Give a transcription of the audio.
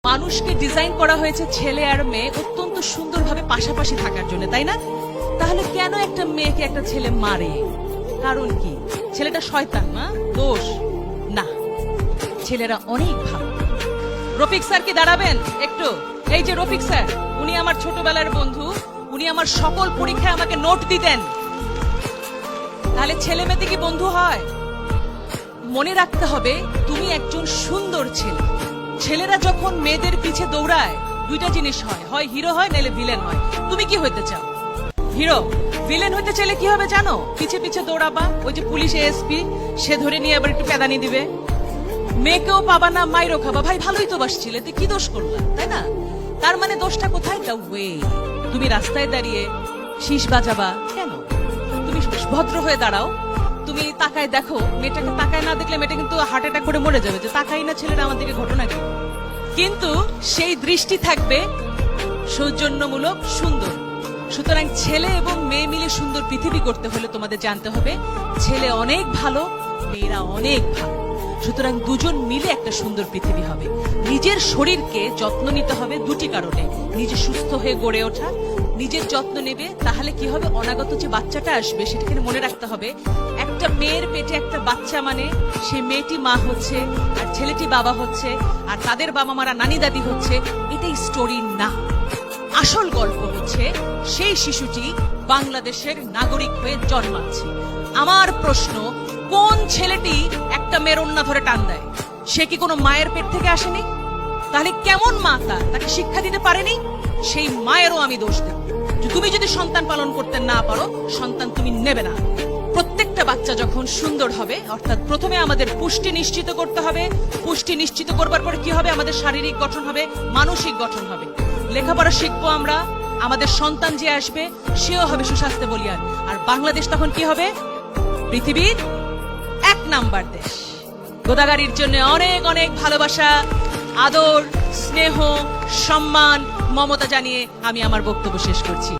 মানুষকে ডিজাইন করা হয়েছে ছেলে আর মেয়ে অত্যন্ত সুন্দরভাবে পাশাপাশি থাকার জন্য, তাই না? তাহলে কেন একটা মেয়েকে একটা ছেলে মারে? কারণ কি? ছেলেটা শয়তান না, দোষ না, ছেলেরা অনেক ভালো। রফিক স্যার কি দাঁড়াবেন একটু? এই যে রফিক স্যার, উনি আমার ছোটবেলার বন্ধু, উনি আমার সকল পরীক্ষায় আমাকে নোট দিতেন। তাহলে ছেলে মেয়েতে কি বন্ধু হয়? মনে রাখতে হবে তুমি একজন সুন্দর ছেলে। ছেলেরা যখন মেয়েদের পিছে দৌড়ায় দুইটা জিনিস হয়, হয় হিরো হয় নাহলে ভিলেন হয়। তুমি কি হইতে চাও? হিরো। ভিলেন হইতে চাইলে কি হবে জানো? পিছে পিছে দৌড়াবা, ওই যে পুলিশ এসপি সে ধরে নিয়ে আবার একটু পেদানি দিবে। মেয়েকেও পাবা না, মাইরও খাবা। ভাই ভালোই তো বাসছিলে, তুই কি দোষ করলা, তাই না? তার মানে দোষটা কোথায়? The way. তুমি রাস্তায় দাঁড়িয়ে শীষ বাজাবা কেন? তুমি ভদ্র হয়ে দাঁড়াও, তুমি তাকায় দেখো, মেয়েটাকে তাকায় না দেখলে মেয়েটা কিন্তু হার্ট অ্যাটাক করে মরে যাবে, যে তাকাই না ছেলেরা আমাদেরকে ঘটনা কি। কিন্তু সেই দৃষ্টি থাকবে সৌজন্যমূলক, সুন্দর। সুতরাং ছেলে এবং মেয়ে মিলে সুন্দর পৃথিবী করতে হলে তোমাদের জানতে হবে ছেলে অনেক ভালো, মেয়েরা অনেক ভালো। সুতরাং দুজন মিলে একটা সুন্দর পৃথিবী হবে। নিজের শরীরকে যত্ন নিতে হবে দুটি কারণে। নিজে সুস্থ হয়ে গড়ে ওঠা, নিজের যত্ন নেবে, তাহলে কি হবে? অনাগত যে বাচ্চাটা আসবে সেটাকে মনে রাখতে হবে একটা মেয়ের পেটে একটা বাচ্চা মানে সেই মেয়েটি মা হচ্ছে আর ছেলেটি বাবা হচ্ছে আর তাদের বাবা মারা নানি দাদি হচ্ছে। এটাই স্টোরি না। আসল গল্প হচ্ছে সেই শিশুটি বাংলাদেশের নাগরিক হয়ে জন্মাচ্ছে। আমার প্রশ্ন, কোন ছেলেটি একটা মেয়ের ওন্না ধরে টান দেয়? সে কি কোনো মায়ের পেট থেকে আসেনি? তাহলে কেমন মা তাকে শিক্ষা দিতে পারেনি? সেই মায়েরও আমি দোষ দেব। তুমি যদি সন্তান পালন করতে না পারো, সন্তান তুমি নেবে না। প্রত্যেকটা বাচ্চা যখন সুন্দর হবে, অর্থাৎ প্রথমে আমাদের পুষ্টি নিশ্চিত করতে হবে। পুষ্টি নিশ্চিত করবার পরে কি হবে? আমাদের শারীরিক গঠন হবে, মানসিক গঠন হবে। লেখাপড়া শিখবো আমরা, আমাদের সন্তান যে আসবে সেও হবে সুস্বাস্থ্য বলিয়ান। আর বাংলাদেশ তখন কি হবে? পৃথিবীর 1 নাম্বার দেশ। গোদাগাড়ির জন্য অনেক অনেক ভালোবাসা, আদর, স্নেহ, সম্মান, মমতা জানিয়ে আমি আমার বক্তব্য শেষ করছি।